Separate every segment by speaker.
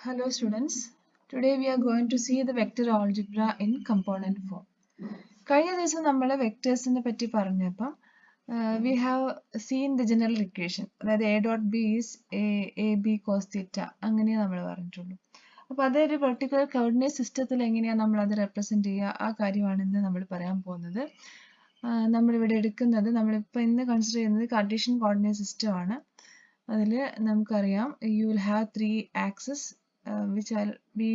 Speaker 1: Hello students, today we are going to see the vector algebra in component form. കഴിഞ്ഞ ദിവസം നമ്മൾ വെക്ടേഴ്സിനെ പറ്റി പറഞ്ഞപ്പം we have seen the general equation, അതായത് a dot b is ab cos theta അങ്ങനെയാണ് നമ്മൾ പറഞ്ഞിട്ടുള്ളൂ. അപ്പോൾ അതൊരു പെർട്ടിക്കുലർ കോർഡിനേറ്റ് സിസ്റ്റത്തിൽ എങ്ങനെയാണ് നമ്മൾ അത് റെപ്രസെന്റ് ചെയ്യുക ആ കാര്യമാണ് ഇന്ന് നമ്മൾ പറയാൻ പോകുന്നത്. നമ്മളിവിടെ എടുക്കുന്നത് നമ്മളിപ്പോൾ ഇന്ന് കൺസിഡർ ചെയ്യുന്നത് കാർട്ടീഷ്യൻ കോർഡിനേറ്റ് സിസ്റ്റം ആണ്. അതിൽ നമുക്കറിയാം you will have three axes which will be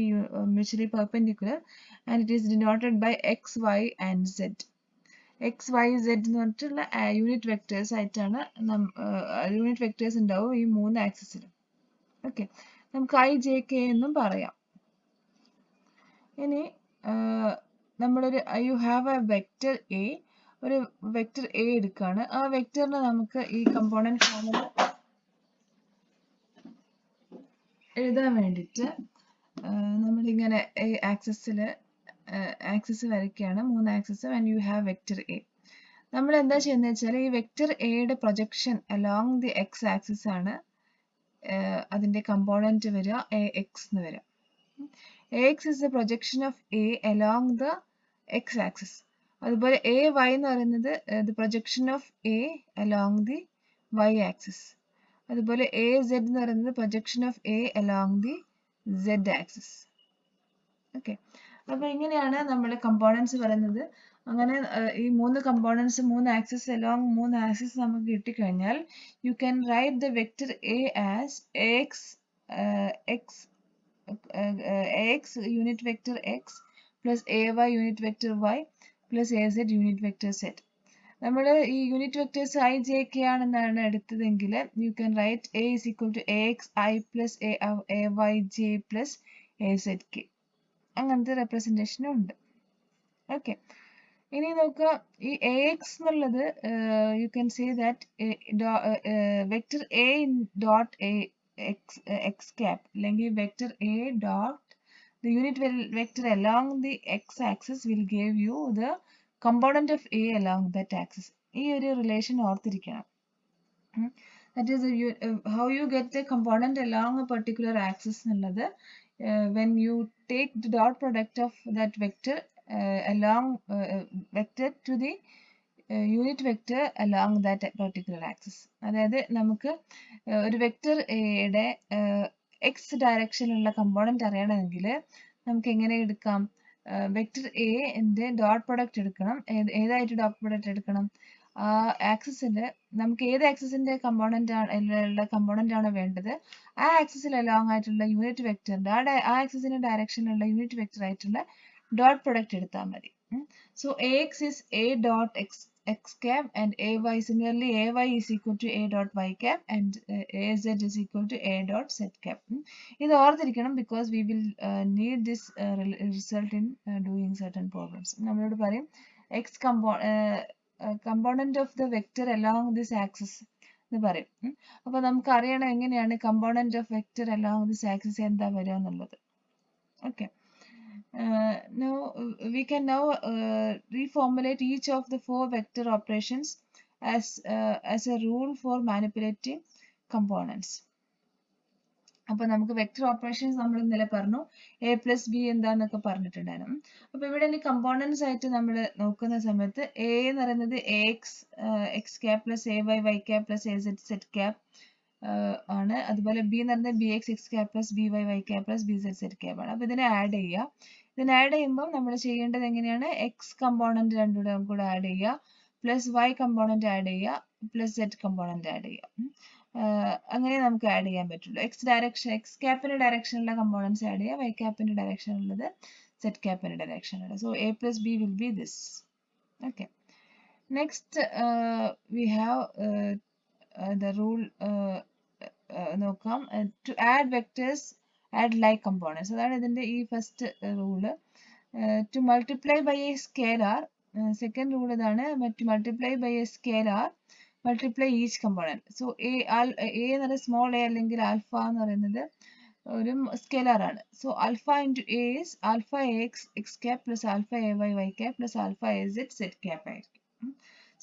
Speaker 1: mutually perpendicular and it is denoted by x, y and z. x, y, z എന്ന് പറഞ്ഞിട്ടുള്ള യൂണിറ്റ് വെക്ടേഴ്സ് ആയിട്ടാണ് യൂണിറ്റ് വെക്ടേഴ്സ് ഉണ്ടാവും ഈ മൂന്ന് ആക്സിസിലും. ഓക്കെ, നമുക്ക് ഐ ജെ കെ എന്നും പറയാം. ഇനി നമ്മളൊരു you have A vector A, ഒരു വെക്ടർ എ എടുക്കുകയാണ്. ആ വെക്ടറിനെ നമുക്ക് ഈ കമ്പോണന്റ് ഫോമിൽ എഴുതാൻ വേണ്ടിയിട്ട് നമ്മളിങ്ങനെ ആക്സിസ് വരയ്ക്കുകയാണ്, മൂന്ന് axis and you have vector A. നമ്മൾ എന്താ ചെയ്യുന്നത് വെച്ചാൽ ഈ വെക്ടർ എയുടെ projection along the X axis ആണ് അതിന്റെ കമ്പോണന്റ് വരിക എ എക്സ് എന്ന് വരിക. X is the projection of A along the X axis. അതുപോലെ എ വൈ എന്ന് പറയുന്നത് the projection of A along the Y axis. അതുപോലെ എ സെഡ് എന്ന് പറയുന്നത് projection of A along the Z axis. Okay, അപ്പൊ ഇങ്ങനെയാണ് നമ്മൾ കമ്പോണൻസ് പറയുന്നത്. അങ്ങനെ ഈ മൂന്ന് കമ്പോണൻസ് മൂന്ന് ആക്സിസ് അലോങ് മൂന്ന് ആക്സിസ് നമുക്ക് കിട്ടിക്കഴിഞ്ഞാൽ you can write the vector A as X unit vector X plus A Y unit vector Y plus A Z unit vector Z. നമ്മൾ ഈ unit vectors I J K ആണെന്നാണ് എടുത്തതെങ്കിൽ you can write A is equal to A X I plus A Y J plus A Z K. അങ്ങനത്തെ റെപ്രസെന്റേഷനും ഉണ്ട്. Okay, ഇനി നോക്കുക, ഈ എ എക്സ് എന്നുള്ളത് you can say that vector A dot X cap അല്ലെങ്കിൽ vector A dot the unit vector along the x-axis will give you the component of A along that axis. ഈ ഒരു relation ഓർത്തിരിക്കണം. That is how you get the component along a particular axis എന്നുള്ളത് when you take the dot product of that vector along vector to the unit vector along that particular axis. അതായത് നമുക്ക് ഒരു vector എയുടെ X ഡയറക്ഷനിലുള്ള component അറിയണമെങ്കിൽ നമുക്ക് എങ്ങനെ എടുക്കാം? Vector എന്റെ ഡോട്ട് പ്രൊഡക്റ്റ് എടുക്കണം. ഏതായിട്ട് ഡോട്ട് പ്രൊഡക്റ്റ് എടുക്കണം? ആ ആക്സിസിൽ നമുക്ക് ഏത് ആക്സിസിന്റെ കമ്പോണന്റ് ആണോ വേണ്ടത് ആ ആക്സിസിൽ അലോങ് ആയിട്ടുള്ള യൂണിറ്റ് വെക്ടറിന്റെ ആ ആക്സിസിന്റെ ഡയറക്ഷനിലുള്ള യൂണിറ്റ് വെക്ടർ ആയിട്ടുള്ള ഡോട്ട് പ്രൊഡക്റ്റ് എടുത്താൽ മതി. So ax is a dot x cap and ay similarly ay is equal to a dot y cap and az is equal to a dot z cap. ഇത് ഓർത്തിരിക്കണം because we will need this result in doing certain problems. നമ്മളോട് പറയും x component of the vector along this axis എന്ന് പറയും. അപ്പോൾ നമുക്ക് അറിയണം എങ്ങനെയാണ് component of vector along this axis എന്താ വരിക എന്നുള്ളത്. Okay. Now we can now reformulate each of the four vector operations as a rule for manipulating components. അപ്പോൾ നമുക്ക് വെക്ടർ ഓപ്പറേഷൻസ് നമ്മൾ ഇന്നലെ പറഞ്ഞു, എ പ്ലസ് ബി എന്താന്നൊക്കെ പറഞ്ഞിട്ടുണ്ടായിരുന്നു. അപ്പോൾ ഇവിടെ ഇനി കമ്പോണൻസ് ആയിട്ട് നമ്മൾ നോക്കുന്ന സമയത്ത് എ എന്ന് പറയുന്നത് A X cap plus A Y cap plus A Z cap ആണ്. അതുപോലെ ബി എന്ന് പറയുന്നത് B X cap plus B Y cap plus B Z cap ആണ്. അപ്പോൾ ഇതിനെ ആഡ് ചെയ്യുക. ഇതിനെ ആഡ് ചെയ്യുമ്പോൾ നമ്മൾ ചെയ്യേണ്ടത് എങ്ങനെയാണ്? എക്സ് കമ്പോണന്റ് രണ്ടും കൂടെ ആഡ് ചെയ്യുക, പ്ലസ് വൈ കമ്പോണന്റ് ആഡ് ചെയ്യുക, പ്ലസ് സെഡ് കമ്പോണന്റ് ആഡ് ചെയ്യുക. അങ്ങനെ നമുക്ക് ആഡ് ചെയ്യാൻ പറ്റുള്ളൂ. എക്സ് ക്യാപ്പിന്റെ ഡയറക്ഷനുള്ള കമ്പോണൻസ് ആഡ് ചെയ്യുക, വൈ ക്യാപ്പിന്റെ ഡയറക്ഷനുള്ളത് സെഡ് ക്യാപ്പിന്റെ ഡയറക്ഷനുള്ളത്. So A plus B will be this. Okay, next we have the rule നോക്കാം, to add vectors add like components. അതാണ് ഇതിന്റെ ഈ first rule. to multiply by a scalar, second rule ഇതാണ്, to multiply by a scalar multiply each component. so a എന്ന് പറയുന്നത് small a അല്ലെങ്കിൽ alpha എന്ന് പറയുന്നത് ഒരു സ്കെലാർ ആണ്. So alpha into A is alpha X cap plus alpha A Y cap plus alpha A Z cap ആയിരിക്കും.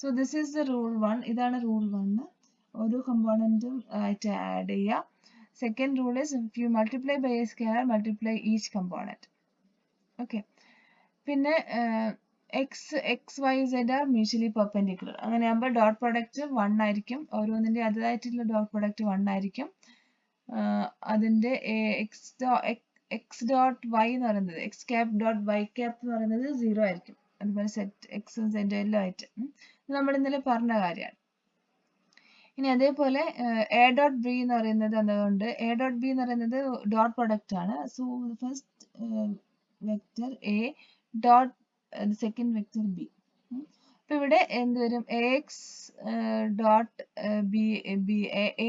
Speaker 1: So this is the rule 1. ഇതാണ് rule 1. ഓരോ കമ്പോണന്റും ആയിട്ട് ആഡ് ചെയ്യുക. Second rule is if you multiply by a scalar, multiply each component. Okay. പിന്നെ x, y, z are mutually perpendicular. അങ്ങനെയാകുമ്പോൾ dot product 1 ആയിരിക്കും. ഓരോന്നിൻ്റെ അതിതായിട്ടുള്ള dot product 1 ആയിരിക്കും. അതിൻ്റെ x ഡോട്ട് y എന്ന് പറയുന്നത് x cap dot y cap എന്ന് പറയുന്നത് 0 ആയിരിക്കും. അതുപോലെ സെറ്റ് എക്സും സെറ്റും എല്ലാം ആയിട്ട്. നമ്മൾ ഇന്നലെ പറഞ്ഞ കാര്യമാണ്. ഇനി അതേപോലെ എ ഡോട്ട് ബി എന്ന് പറയുന്നത് എന്തുകൊണ്ട് എ ഡോട്ട് ബി എന്ന് പറയുന്നത് ഡോട്ട് പ്രൊഡക്റ്റ് ആണ്. So first vector A dot second vector B. അപ്പൊ ഇവിടെ എന്ത് വരും A X dot B B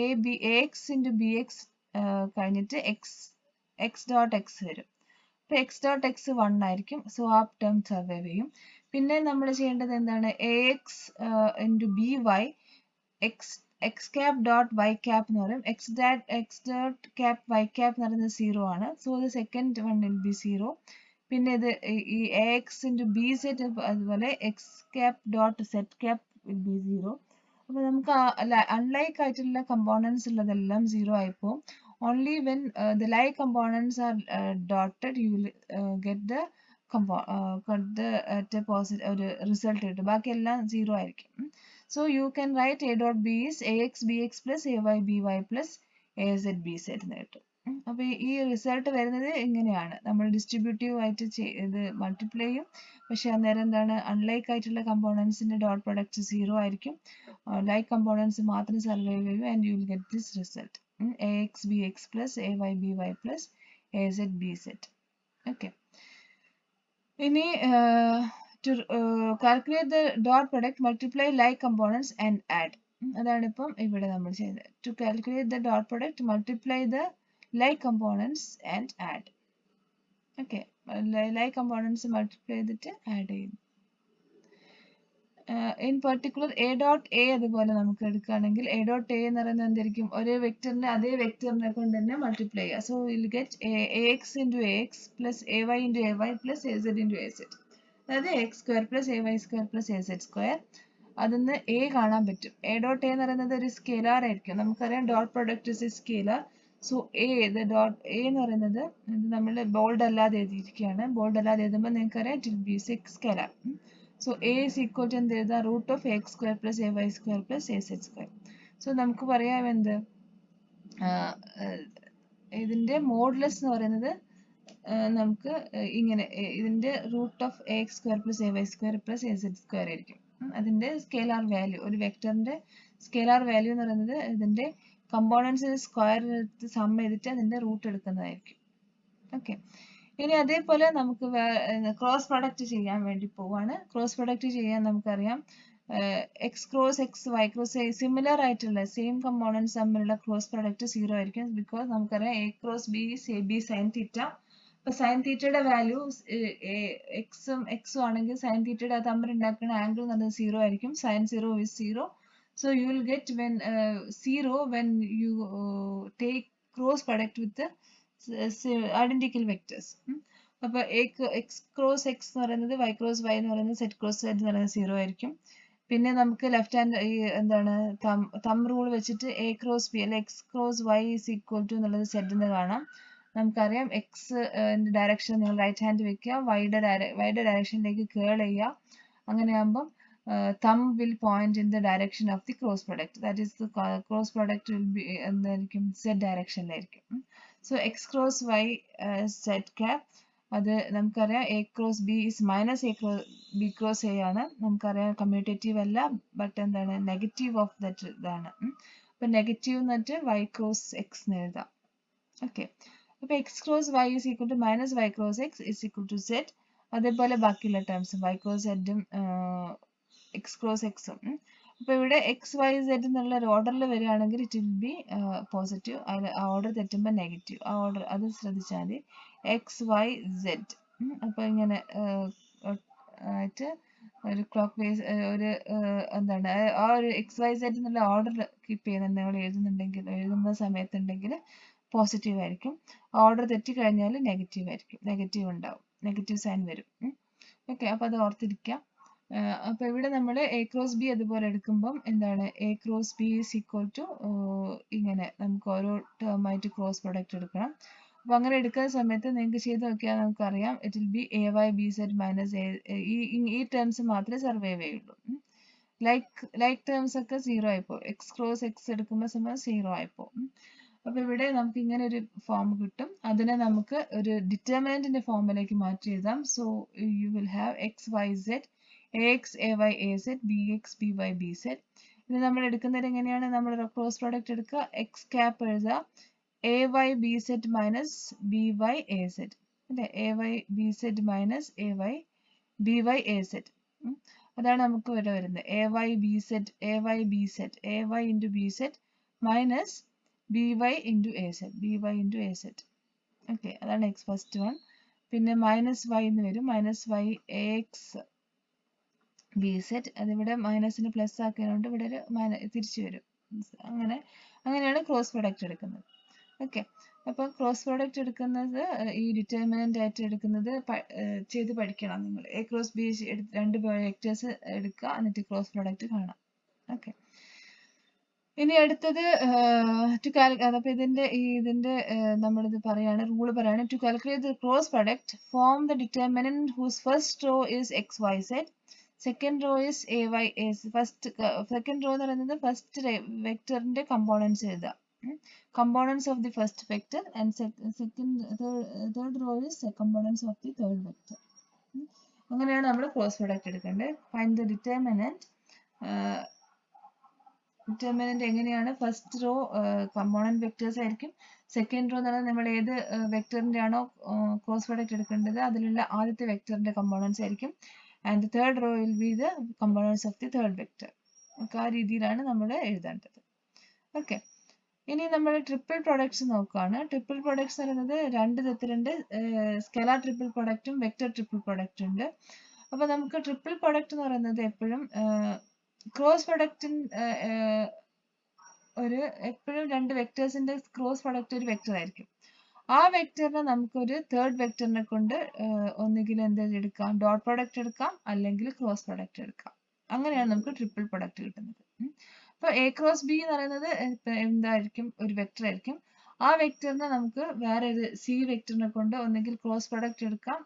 Speaker 1: A B A X into B X കഴിഞ്ഞിട്ട് എക്സ് ഡോട്ട് എക്സ് വരും. അപ്പൊ എക്സ് ഡോട്ട് എക്സ് 1 ആയിരിക്കും. സോ ആ ടേം സർവൈവ് ചെയ്യും. പിന്നെ നമ്മൾ ചെയ്യേണ്ടത് എന്താണ് A X into B Y X cap dot Y cap എന്ന് പറയും. X dot cap Y cap എന്ന് പറയുന്നത് 0 ആണ്. So the second one will be 0. പിന്നെ ഇത് ഈ A X into B Z അതുപോലെ X cap dot Z cap will be 0. അപ്പൊ നമുക്ക് അൺലൈക്ക് ആയിട്ടുള്ള കമ്പോണൻസ് ഉള്ളതെല്ലാം 0 ആയിപ്പോവും. Only when the like components are dotted, you will get the positive or result. ബാക്കി എല്ലാം 0 ആയിരിക്കും. So you can write a dot b is ax bx plus ay by plus az bz എന്ന് കിട്ടും. അപ്പൊ ഈ result വരുന്നത് ഇങ്ങനെയാണ്. നമ്മൾ ഡിസ്ട്രിബ്യൂട്ടീവ് ആയിട്ട് ഇത് മൾട്ടിപ്ലൈ ചെയ്യും. പക്ഷെ അന്നേരം എന്താണ് അൺലൈക്ക് ആയിട്ടുള്ള കമ്പോണൻസിന്റെ ഡോട്ട് പ്രൊഡക്റ്റ് 0 ആയിരിക്കും. ലൈക്ക് കമ്പോണൻസ് മാത്രം സർവൈവ് ചെയ്യും and you will get this result. ax bx plus ay by plus az bz. Okay. ഇനി to calculate the dot product, multiply like components and add. അതാണ് ഇപ്പം ഇവിടെ നമ്മൾ ചെയ്യുന്നത്. To calculate the dot product, multiply the like components and add. Okay. like components multiply ചെയ്തിട്ട് add ചെയ്യുന്നു. In particular A dot A അതുപോലെ നമുക്ക് എടുക്കുകയാണെങ്കിൽ എ ഡോട്ട് എ എന്ന് പറയുന്നത് എന്തായിരിക്കും ഒരേ വെക്ടറിനെ അതേ വെക്ടറിനെ കൊണ്ട് തന്നെ മൾട്ടിപ്ലൈ ചെയ്യുക. So will get A X into A X plus A Y into A Y plus A Z into A Z. അതായത് X square plus A Y square plus A Z square. അതിന്ന് A കാണാൻ പറ്റും. A dot A എന്ന് പറയുന്നത് ഒരു scalar ആയിരിക്കും. നമുക്കറിയാം dot product is A scalar. So A dot A എന്ന് പറയുന്നത് നമ്മൾ ബോൾഡ് അല്ലാതെ എഴുതിയിരിക്കുകയാണ്. ബോൾഡ് അല്ലാതെ എഴുതുമ്പോൾ നിങ്ങൾക്കറിയാം it will B scalar. So a is equal to the root of x square plus ay square plus az square. So നമുക്ക് പറയാം എന്ത് ഇതിന്റെ മോഡുലസ് എന്ന് പറയുന്നത് നമുക്ക് ഇങ്ങനെ ഇതിന്റെ root of X square plus A Y square plus A Z square ആയിരിക്കും. അതിന്റെ സ്കെയിലാർ വാല്യൂ ഒരു വെക്ടറിന്റെ സ്കെയിലാർ വാല്യൂ എന്ന് പറയുന്നത് ഇതിന്റെ കമ്പോണൻസിന്റെ സ്ക്വയർ എടുത്ത് സം ചെയ്തിട്ട് അതിന്റെ റൂട്ട് എടുക്കുന്നതായിരിക്കും. ഓക്കെ. ഇനി അതേപോലെ നമുക്ക് ക്രോസ് പ്രൊഡക്റ്റ് ചെയ്യാൻ വേണ്ടി പോവാണ്. ക്രോസ് പ്രൊഡക്റ്റ് ചെയ്യാൻ നമുക്കറിയാം X cross X Y cross similar ആയിട്ടുള്ള സെയിം കമ്പോണൻസ് തമ്മിലുള്ള ക്രോസ് പ്രൊഡക്റ്റ് 0 ആയിരിക്കും. ബിക്കോസ് നമുക്കറിയാം A cross B is A B sine theta. അപ്പൊ സൈൻ തീറ്റയുടെ വാല്യൂ എക്സും ആണെങ്കിൽ സൈൻ തീറ്റയുടെ തമ്മിൽ ഉണ്ടാക്കുന്ന ആംഗിൾ എന്ന് പറയുന്നത് 0 ആയിരിക്കും. Sine 0 is 0. So you will get when 0 when you take cross product with the identical vectors. അപ്പൊ എക്സ് ക്രോസ് എക്സ് എന്ന് പറയുന്നത് വൈ ക്രോസ് വൈ എന്ന് പറയുന്നത് സെറ്റ് ക്രോസ് സെറ്റ് എന്ന് പറയുന്നത് 0 ആയിരിക്കും. പിന്നെ നമുക്ക് ലെഫ്റ്റ് ഹാൻഡ് എന്താണ് തം റൂൾ വെച്ചിട്ട് എ ക്രോസ് ബി അല്ലെ X cross Y is equal to എന്നുള്ളത് സെറ്റ് എന്ന് കാണാം. നമുക്കറിയാം എക്സ് ഡയറക്ഷൻ നിങ്ങൾ റൈറ്റ് ഹാൻഡ് വെക്കുക, വൈയുടെ ഡയറക്ഷനിലേക്ക് കേൾ ചെയ്യുക. അങ്ങനെയാകുമ്പം thumb will point in the direction of the cross product. That is the cross product will be എന്തായിരിക്കും z ഡയറക്ഷനിലായിരിക്കും. So x cross y z cap അത് നമുക്കറിയാം a cross b is minus b cross a ആണ്. നമുക്കറിയാം commutative അല്ല but എന്താണ് negative of that ഇതാണ്. അപ്പൊ negative എന്നിട്ട് y cross x എന്ന് എഴുതാം. ഓക്കെ. അപ്പൊ x cross y is equal to minus y cross x is equal to z. അതേപോലെ ബാക്കിയുള്ള ടേംസും y cross z ഉം എക്സ് ക്രോസ് എക്സും. അപ്പൊ ഇവിടെ എക്സ് വൈ സെഡ് എന്നുള്ള ഒരു ഓർഡറിൽ വരികയാണെങ്കിൽ ഇറ്റ് വിൽ ബി പോസിറ്റീവ്. ആ ഓർഡർ തെറ്റുമ്പോൾ നെഗറ്റീവ്. ആ ഓർഡർ അത് ശ്രദ്ധിച്ചാൽ മതി. X Y Z. അപ്പൊ ഇങ്ങനെ ആയിട്ട് ഒരു ക്ലോക്ക് വൈസ് ഒരു എന്താണ് ആ ഒരു എക്സ് വൈ സെഡ് എന്നുള്ള ഓർഡർ കീപ്പ് ചെയ്യുന്നുണ്ട് നമ്മൾ എഴുതുന്ന സമയത്തുണ്ടെങ്കിൽ പോസിറ്റീവ് ആയിരിക്കും. ഓർഡർ തെറ്റിക്കഴിഞ്ഞാൽ നെഗറ്റീവ് ആയിരിക്കും. നെഗറ്റീവ് ഉണ്ടാവും. നെഗറ്റീവ് സൈൻ വരും. ഓക്കെ. അപ്പൊ അത് ഓർത്തിരിക്കാം. അപ്പോൾ ഇവിടെ നമ്മൾ എ ക്രോസ് ബി അതുപോലെ എടുക്കുമ്പം എന്താണ് A cross B is equal to ഇങ്ങനെ നമുക്ക് ഓരോ ടേമായിട്ട് ക്രോസ് പ്രൊഡക്റ്റ് എടുക്കണം. അപ്പോൾ അങ്ങനെ എടുക്കുന്ന സമയത്ത് നിങ്ങൾക്ക് ചെയ്ത് നോക്കിയാൽ നമുക്കറിയാം it will be A Y B Z minus ഈ ടേംസ് മാത്രമേ സർവൈവ് ചെയ്യുള്ളൂ. ലൈക്ക് ടേംസ് ഒക്കെ സീറോ ആയിപ്പോ എക്സ് ക്രോസ് എക്സ് എടുക്കുമ്പോൾ സമയം സീറോ ആയിപ്പോ. അപ്പോൾ ഇവിടെ നമുക്ക് ഇങ്ങനെ ഒരു ഫോം കിട്ടും. അതിനെ നമുക്ക് ഒരു ഡിറ്റർമിനന്റിന്റെ ഫോമിലേക്ക് മാറ്റി എഴുതാം. So you will have X Y Z ax ay az bx by bz. ഇത് നമ്മൾ എടുക്കുന്നത് എങ്ങനെയാണ്? നമ്മൾ ക്രോസ് പ്രോഡക്റ്റ് എടുക്കുക, എക്സ് ക്യാപ്പ് എഴുതുക, ay bz minus by az അല്ലേ, ay bz minus ay by az. അതാണ് നമുക്ക് ഇവിടെ വരുന്നത് ay bz ay into bz minus by into az. Okay, അതാണ് എക്സ് ഫസ്റ്റ് വൺ. പിന്നെ മൈനസ് വൈ എന്ന് വരും, മൈനസ് വൈ എക്സ് ബി സെറ്റ്. അതിവിടെ മൈനസിന് പ്ലസ് ആക്കിയതുകൊണ്ട് ഇവിടെ ഒരു തിരിച്ചു വരും. അങ്ങനെയാണ് ക്രോസ് പ്രൊഡക്റ്റ് എടുക്കുന്നത്. ഓക്കെ, അപ്പോൾ ക്രോസ് പ്രൊഡക്റ്റ് എടുക്കുന്നത് ഈ ഡിറ്റർമിനന്റ് ആയിട്ട് എടുക്കുന്നത് ചെയ്ത് പഠിക്കണം നിങ്ങൾ. എ ക്രോസ് ബി രണ്ട് വെക്ടേഴ്സ് എടുക്കുക, എന്നിട്ട് ക്രോസ് പ്രൊഡക്റ്റ് കാണാം. ഓക്കെ, ഇനി അടുത്തത് അപ്പോൾ ഇതിന്റെ നമ്മളിത് പറയാണ്, റൂള് പറയാണ്. To calculate the cross product from the determinant whose first row is X Y Z, second row is A Y S. Second row എന്ന് പറയുന്നത് ഫസ്റ്റ് വെക്ടറിന്റെ കമ്പോണൻസ് എഴുതുക, components of the first vector, and third row is components of the third vector. അങ്ങനെയാണ് നമ്മൾ cross product എടുക്കേണ്ടത്. Find the determinant. Determinant എങ്ങനെയാണ്? First row component vectors ആയിരിക്കും. Second row എന്ന് പറഞ്ഞാൽ നമ്മൾ ഏത് വെക്ടറിന്റെ ആണോ ക്രോസ് പ്രൊഡക്റ്റ് എടുക്കേണ്ടത് അതിലുള്ള ആദ്യത്തെ വെക്ടറിന്റെ കമ്പോണൻസ് ആയിരിക്കും. And third raw will be the components of the third vector. ഒക്കെ ആ രീതിയിലാണ് നമ്മൾ എഴുതേണ്ടത്. ഓക്കെ, ഇനി നമ്മൾ ട്രിപ്പിൾ പ്രൊഡക്ട്സ് നോക്കുകയാണ്. ട്രിപ്പിൾ പ്രൊഡക്ട്സ് പറയുന്നത് രണ്ട് തരത്തിലുണ്ട്. സ്കെലാർ ട്രിപ്പിൾ പ്രൊഡക്റ്റും വെക്ടർ ട്രിപ്പിൾ പ്രൊഡക്റ്റും ഉണ്ട്. അപ്പോൾ നമുക്ക് ട്രിപ്പിൾ പ്രൊഡക്റ്റ് എന്ന് പറയുന്നത് എപ്പോഴും ക്രോസ് പ്രൊഡക്റ്റിൻ എപ്പോഴും രണ്ട് വെക്ടേഴ്സിന്റെ ക്രോസ് പ്രൊഡക്റ്റ് ഒരു വെക്ടർ ആയിരിക്കും. ആ വെക്ടറിനെ നമുക്കൊരു തേർഡ് വെക്ടറിനെ കൊണ്ട് ഒന്നുകിൽ എടുക്കാം, ഡോട്ട് പ്രൊഡക്റ്റ് എടുക്കാം, അല്ലെങ്കിൽ ക്രോസ് പ്രൊഡക്റ്റ് എടുക്കാം. അങ്ങനെയാണ് നമുക്ക് ട്രിപ്പിൾ പ്രൊഡക്റ്റ് കിട്ടുന്നത്. അപ്പോൾ എ ക്രോസ് ബി എന്ന് പറയുന്നത് എന്തായിരിക്കും? ഒരു വെക്ടർ ആയിരിക്കും. ആ വെക്ടറിനെ നമുക്ക് വേറെ ഒരു സി വെക്ടറിനെ കൊണ്ട് ഒന്നുകിൽ ക്രോസ് പ്രൊഡക്റ്റ് എടുക്കാം,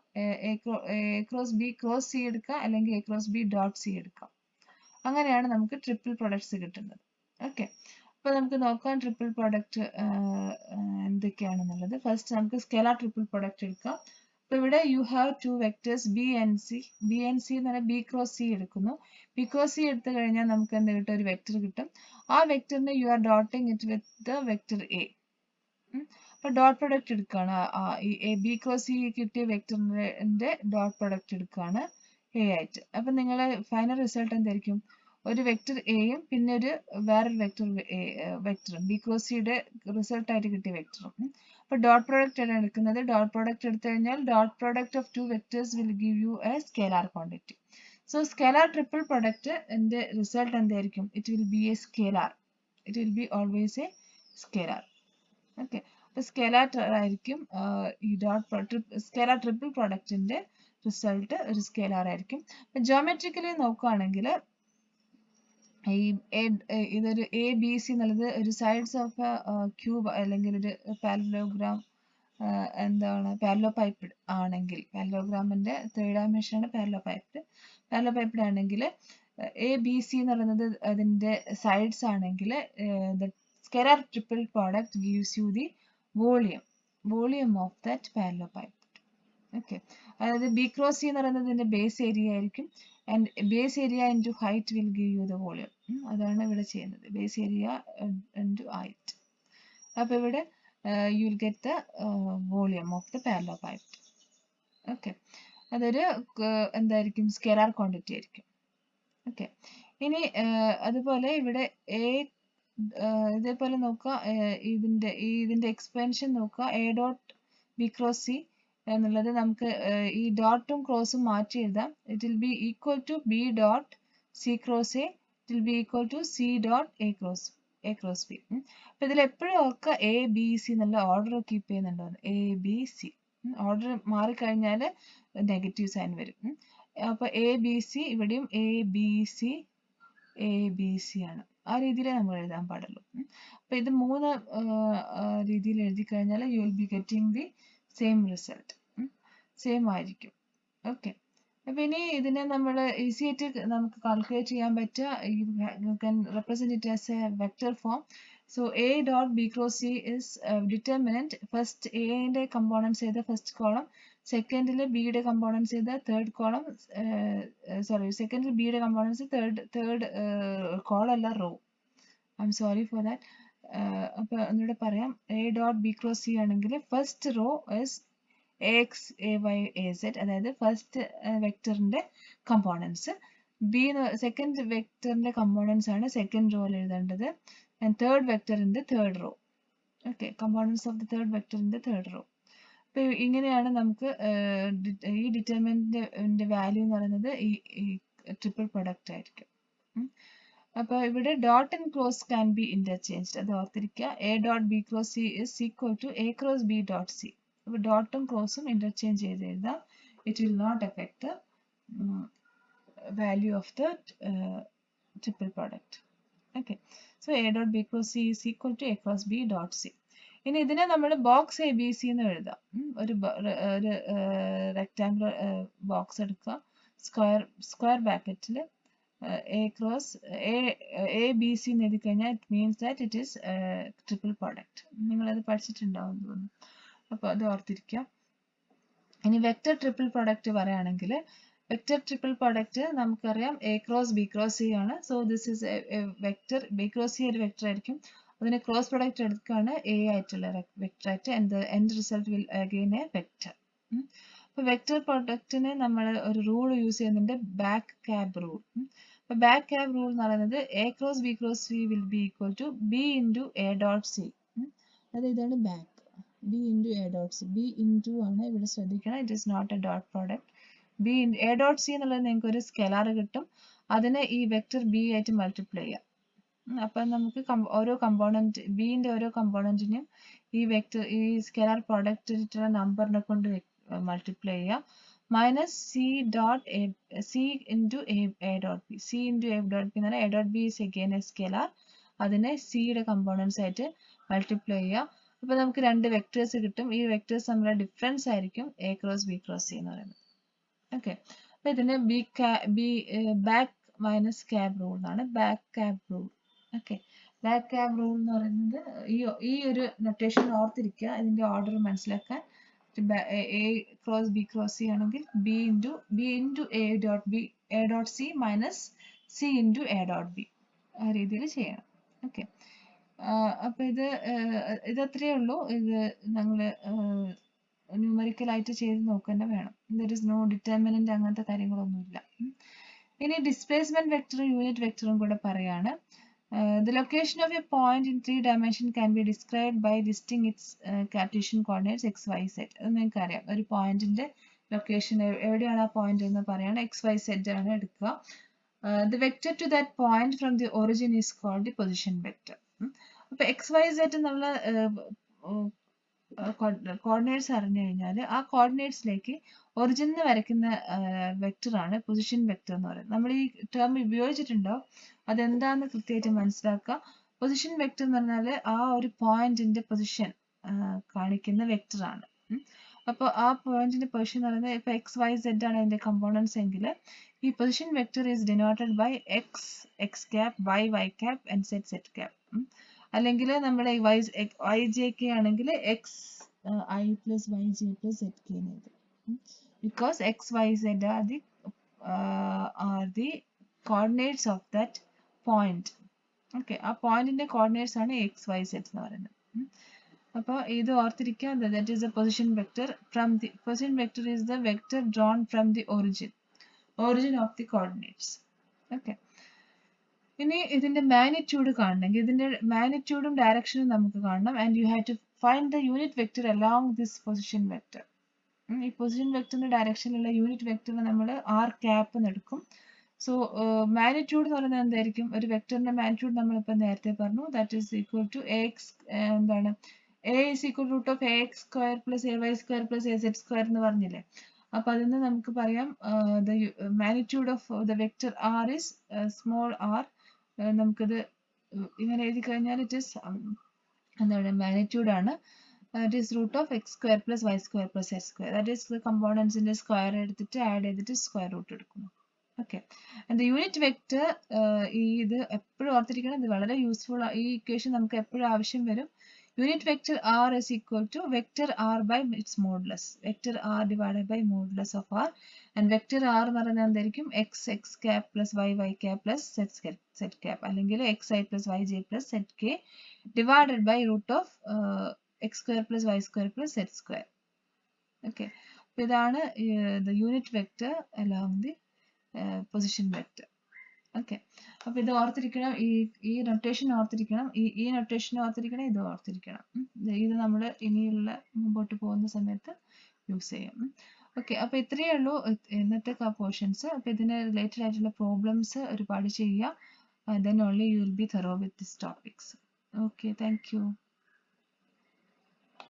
Speaker 1: A cross B cross C എടുക്കാം, അല്ലെങ്കിൽ A cross B dot C എടുക്കാം. അങ്ങനെയാണ് നമുക്ക് ട്രിപ്പിൾ പ്രൊഡക്ട്സ് കിട്ടുന്നത്. ഓക്കെ, അപ്പോൾ നമുക്ക് നോക്കാം ട്രിപ്പിൾ പ്രൊഡക്റ്റ് എന്തൊക്കെയാണെന്നുള്ളത്. ഫസ്റ്റ് നമുക്ക് സ്കെലാർ ട്രിപ്പിൾ പ്രൊഡക്റ്റ് എടുക്കാം. അപ്പോൾ ഇവിടെ you have two vectors B and C. B and C എന്ന് പറഞ്ഞാൽ ബി ക്രോസ് സി എടുക്കുന്നു. ബി ക്രോസ് സി എടുത്തു കഴിഞ്ഞാൽ നമുക്ക് എന്ത് കിട്ടും? ഒരു വെക്ടർ കിട്ടും. ആ വെക്ടറിനെ you are dotting it with the vector A. അപ്പോൾ ഡോട്ട് പ്രൊഡക്റ്റ് എടുക്കുകയാണ്. ബി ക്രോസ് സി കിട്ടിയ വെക്ടറിന്റെ ഡോട്ട് പ്രൊഡക്റ്റ് എടുക്കുകയാണ് എ ആയിട്ട്. അപ്പം നിങ്ങളെ ഫൈനൽ റിസൾട്ട് എന്തായിരിക്കും? ഒരു വെക്ടർ എയും പിന്നെ വേറൊരു വെക്ടറും ബി ക്രോസ് സിയുടെ റിസൾട്ട് ആയിട്ട് കിട്ടിയ വെക്ടറും. അപ്പോൾ ഡോട്ട് പ്രൊഡക്റ്റ് ആണ് എടുക്കുന്നത്. ഡോട്ട് പ്രൊഡക്റ്റ് എടുത്തു കഴിഞ്ഞാൽ dot product of two vectors will give U A scalar quantity. So scalar triple product എന്റെ റിസൾട്ട് എന്തായിരിക്കും? It will be A scalar. It will be always A scalar. Okay, അപ്പോൾ scalar ആയിരിക്കും ഈ scalar triple പ്രൊഡക്റ്റിന്റെ result ഒരു scalar ആയിരിക്കും. അപ്പോൾ geometrically നോക്കുകയാണെങ്കിൽ ഇതൊരു എ ബി സി എന്നുള്ളത് ഒരു സൈഡ്സ് ഓഫ് ക്യൂബ് അല്ലെങ്കിൽ ഒരു പാരലോഗ്രാം പാരലോപൈപ്ഡ് ആണെങ്കിൽ, പാരലോഗ്രാമിന്റെ 3 dimension ആണ് പാരലോപൈപ്ഡ് ആണെങ്കിൽ എ ബി സി എന്ന് പറയുന്നത് അതിന്റെ സൈഡ്സ് ആണെങ്കിൽ the scalar triple product gives you the volume of that parallelepiped. Okay, അതായത് ബി ക്രോസ് സി എന്ന് പറയുന്നത് ഇതിന്റെ ബേസ് ഏരിയ ആയിരിക്കും. And base area into height will give you the volume. അതാണ് ഇവിടെ ചെയ്യുന്നത്, ബേസ് ഏരിയ ഇൻറ്റു ഹൈറ്റ്. അപ്പോൾ ഇവിടെ you will get the volume of the parallelepiped. Okay, അതൊരു എന്തായിരിക്കും? സ്കെലാർ ക്വാണ്ടിറ്റി ആയിരിക്കും. ഓക്കെ, ഇനി അതുപോലെ ഇവിടെ ഇതേപോലെ നോക്കുക, ഇതിന്റെ എക്സ്പാൻഷൻ നോക്കുക. A dot B cross C എന്നുള്ളത് നമുക്ക് ഈ ഡോട്ടും ക്രോസും മാറ്റി എഴുതാം. It will be equal to B dot C cross A. It will be equal to C dot A cross B. അപ്പൊ ഇതിൽ എപ്പോഴും ഒക്കെ എ ബി സി എന്നുള്ള ഓർഡർ കീപ്പ് ചെയ്യുന്നുണ്ടോ? എ ബി സി ഓർഡർ മാറിക്കഴിഞ്ഞാൽ നെഗറ്റീവ് സൈൻ വരും. അപ്പോൾ A B C ഇവിടെയും A B C A B C ആണ്. ആ രീതിയിലേ നമ്മൾ എഴുതാൻ പാടുള്ളൂ. അപ്പോൾ ഇത് 3 രീതിയിൽ എഴുതി കഴിഞ്ഞാൽ you will be getting the same result. Same ആയിരിക്കും. ഓക്കെ. അപ്പോൾ ഇനി ഇതിനെ നമ്മൾ ഈസി ആയിട്ട് നമുക്ക് കാൽക്കുലേറ്റ് ചെയ്യാൻ പറ്റുക, you can represent it as A vector form. So A dot B cross C is determinant. First A ന്റെ components ചെയ്ത first column, secondly B യുടെ components ചെയ്ത third column, secondly B യുടെ components third column അല്ല row. I'm sorry for that. അപ്പോൾ ഒന്നുകൂടെ പറയാം. A dot B cross C ആണെങ്കിൽ first row is AX AY AZ, അതായത് ഫസ്റ്റ് വെക്ടറിന്റെ കമ്പോണൻസ്. സെക്കൻഡ് വെക്ടറിന്റെ കമ്പോണൻസ് ആണ് സെക്കൻഡ് റോയിൽ എഴുതേണ്ടത്. And third vector in the third row. Okay, components of the third vector in the third row. അപ്പോൾ ഇങ്ങനെയാണ് നമുക്ക് ഈ ഡിറ്റർമിനന്റിന്റെ വാല്യൂ എന്ന് പറയുന്നത് ഈ ട്രിപ്പിൾ പ്രൊഡക്റ്റ് ആയിരിക്കും. അപ്പോൾ ഇവിടെ dot and cross can be interchanged. അത് ഓർത്തിരിക്കുക. A dot B cross C is equal to A cross B dot C. അപ്പോൾ ഡോട്ടും ക്രോസും ഇന്റർചേഞ്ച് ചെയ്ത് എഴുതാം. It will not effect the value of the triple product. Okay, so A dot B cross C is equal to A cross B dot C. ഇനി ഇതിനെ നമ്മൾ box A B C എന്ന് എഴുതാം. ഒരു റെക്ടാങ്കുലർ ബോക്സ് എടുക്കുക. Square ബ്രാക്കറ്റിൽ A cross A B C എന്ന് എഴുതി കഴിഞ്ഞാൽ it means that it is triple product. നിങ്ങളത് പഠിച്ചിട്ടുണ്ടാവും തോന്നുന്നു. അപ്പോൾ അത് ഓർത്തിരിക്കുക. ഇനി വെക്റ്റർ ട്രിപ്പിൾ പ്രോഡക്റ്റ് പറയുകയാണെങ്കിൽ വെക്റ്റർ ട്രിപ്പിൾ പ്രോഡക്റ്റ് നമുക്കറിയാം A cross B cross C ആണ്. So this is a vector. B cross C ഒരു വെക്റ്റർ ആയിരിക്കും. അതിന് ക്രോസ് പ്രോഡക്റ്റ് എടുക്കുകയാണ് എ ആയിട്ടുള്ള വെക്റ്റർ ആയിട്ട്. End result will again a vector. അപ്പോൾ വെക്റ്റർ പ്രോഡക്റ്റിന് നമ്മൾ ഒരു റൂൾ യൂസ് ചെയ്യുന്നുണ്ട്, ബാക്ക് ക്യാബ് റൂൾ. അപ്പോൾ ബാക്ക് ക്യാബ് റൂൾ എന്ന് പറയുന്നത് A cross B cross C will be equal to B into A dot C. അത് ഇതാണ് back. B into A dot C. B into ആണ് ഇവിടെ ശ്രദ്ധിക്കണം. It is not a dot product. B A dot C എന്നുള്ളത് നിങ്ങൾക്ക് ഒരു scalar കിട്ടും. അതിനെ ഈ വെക്റ്റർ ബി ആയിട്ട് മൾട്ടിപ്ലൈ ചെയ്യാം. അപ്പം നമുക്ക് ഓരോ കമ്പോണൻറ്റ് ബിന്റെ ഓരോ കമ്പോണൻറ്റിനും ഈ വെക്റ്റർ ഈ സ്കെലാർ പ്രോഡക്റ്റിലുള്ള നമ്പറിനെ കൊണ്ട് മൾട്ടിപ്ലൈ ചെയ്യാം. Minus C dot C into A dot B. C into A dot B എന്ന് പറഞ്ഞാൽ A dot B is again A scalar. അതിനെ സിയുടെ കമ്പോണൻസ് ആയിട്ട് മൾട്ടിപ്ലൈ ചെയ്യാം. അപ്പോൾ നമുക്ക് രണ്ട് വെക്റ്റേഴ്സ് കിട്ടും. ഈ വെക്റ്റേഴ്സ് തമ്മിലുള്ള ഡിഫറൻസ് ആയിരിക്കും A cross B cross C എന്ന് പറയുന്നത്. ഓക്കെ. അപ്പോൾ ഇതിന് ബാക്ക് മൈനസ് ക്യാബ് റൂൾ എന്നാണ് back cab rule. Okay. Back cab rule എന്ന് പറയുന്നത് ഈ ഒരു നൊട്ടേഷൻ ഓർത്തിരിക്കുക. ഇതിന്റെ ഓർഡർ മനസ്സിലാക്കാൻ. A cross B cross C ആണെങ്കിൽ B into A dot C minus C into A dot B. ആ രീതിയിൽ ചെയ്യണം. ഓക്കെ. അപ്പോൾ ഇത് അത്രയേ ഉള്ളൂ. ഇത് ഞങ്ങൾ ന്യൂമറിക്കലായിട്ട് ചെയ്ത് നോക്കുക വേണം. ദർ ഇസ് നോ ഡിറ്റർമിനന്റ്, അങ്ങനത്തെ കാര്യങ്ങളൊന്നുമില്ല. ഇനി ഡിസ്പ്ലേസ്മെന്റ് വെക്ടറും യൂണിറ്റ് വെക്ടറും കൂടെ പറയാണ്. The location of a point in 3 dimension can be described by listing its Cartesian coordinates x, y, z. അത് നിങ്ങൾക്ക് അറിയാം. ഒരു പോയിന്റിന്റെ ലൊക്കേഷൻ എവിടെയാണ് ആ പോയിന്റ് എന്ന് പറയാണ്. എക്സ് വൈ സെഡ് ആണ് എടുക്കുക. The vector to that point from the origin is called the position vector. അപ്പോൾ എക്സ് വൈ സെഡ് എന്നുള്ള കോർഡിനേറ്റ്സ് അറിഞ്ഞു കഴിഞ്ഞാൽ ആ കോർഡിനേറ്റ്സിലേക്ക് ഒറിജിനിൽ വരയ്ക്കുന്ന വെക്ടറാണ് പൊസിഷൻ വെക്ടർ എന്ന് പറയുന്നത്. നമ്മൾ ഈ ടേം ഉപയോഗിച്ചിട്ടുണ്ടോ, അതെന്താണെന്ന് കൃത്യമായിട്ട് മനസ്സിലാക്കുക. പൊസിഷൻ വെക്ടർ എന്ന് പറഞ്ഞാൽ ആ ഒരു പോയിന്റിന്റെ പൊസിഷൻ കാണിക്കുന്ന വെക്ടറാണ്. അപ്പോൾ ആ പോയിന്റിന്റെ പൊസിഷൻ എന്ന് പറയുന്നത് ഇപ്പോൾ എക്സ് വൈ സെഡ് ആണ് അതിന്റെ കമ്പോണൻസ് എങ്കിൽ ഈ position vector is denoted by X cap, Y cap and Z cap. അല്ലെങ്കിൽ നമ്മുടെ വൈ ജെ കെ ആണെങ്കിൽ X I plus Y J plus Z K എന്ന് എഴുതും. Because X Y Z are the coordinates of that point. Okay. ആ പോയിന്റിന്റെ coordinates ആണ് X Y Z എന്ന് പറയുന്നത്. അപ്പോൾ ഇത് ഓർത്തിരിക്കുക. That is a position vector. Position vector is the vector drawn from the origin of the coordinates. ഓക്കെ. ഇനി ഇതിന്റെ മാഗ്നിറ്റ്യൂഡ് കാണണമെങ്കിൽ ഇതിന്റെ മാഗ്നിറ്റ്യൂഡും ഡയറക്ഷനും നമുക്ക് കാണണം. And you have to find the unit vector along this position vector. ഈ പൊസിഷൻ വെക്ടറിന്റെ ഡയറക്ഷനിലുള്ള യൂണിറ്റ് വെക്ടറിനെ നമ്മൾ ആർ ക്യാപ്പ് എന്ന് എടുക്കും. സോ മാഗ്നിറ്റ്യൂഡ് എന്ന് പറയുന്നത് എന്തായിരിക്കും? ഒരു വെക്ടറിന്റെ മാഗ്നിറ്റ്യൂഡ് നമ്മളിപ്പോൾ നേരത്തെ പറഞ്ഞു. ദാറ്റ് ഈസ് ഈക്വൽ ടു എന്താണ്? A is equal root of A X square plus A Y square plus A Z square എന്ന് പറഞ്ഞില്ലേ? അപ്പോൾ അതിന് നമുക്ക് പറയാം the magnitude of the vector r is small r. നമുക്കത് ഇങ്ങനെ എഴുതി കഴിഞ്ഞാൽ it is എന്താണ് magnitude ആണ്. It is root of x square plus y square plus z square. That is the components ന്റെ സ്ക്വയർ എടുത്തിട്ട് ആഡ് ചെയ്തിട്ട് സ്ക്വയർ റൂട്ട് എടുക്കുന്നു. Okay. And the unit vector ഇത് എപ്പോഴും ഓർത്തിരിക്കണം, ഇത് വളരെ യൂസ്ഫുൾ. ഈ ഇക്വേഷൻ നമുക്ക് എപ്പോഴും ആവശ്യം വരും. Unit vector r is equal to vector r by its modulus. Vector r divided by modulus of r. And vector r എന്ന് പറയുന്നത് എന്തായിരിക്കും? x cap plus y cap plus z cap. അല്ലെങ്കിൽ xi plus yj plus zk divided by root of x square plus y square plus z square. Okay. അപ്പോൾ ഇതാണ് the unit vector along the position vector. Okay, അപ്പോൾ ഇത് ഓർത്തിരിക്കണം. ഈ notation ഓർത്തിരിക്കണം, ഈ notation ഓർത്തിരിക്കണം, ഇത് ഓർത്തിരിക്കണം. ഇത് നമ്മൾ ഇനിയുള്ള മുമ്പോട്ട് പോകുന്ന സമയത്ത് യൂസ് ചെയ്യും. ഓക്കെ, അപ്പോൾ ഇത്രയേ ഉള്ളൂ ഇന്നത്തെ പോർഷൻസ്. അപ്പോൾ ഇതിന് റിലേറ്റഡ് ആയിട്ടുള്ള പ്രോബ്ലംസ് ഒരുപാട് ചെയ്യുക. then only you will be thorough with these topics. Okay, thank you.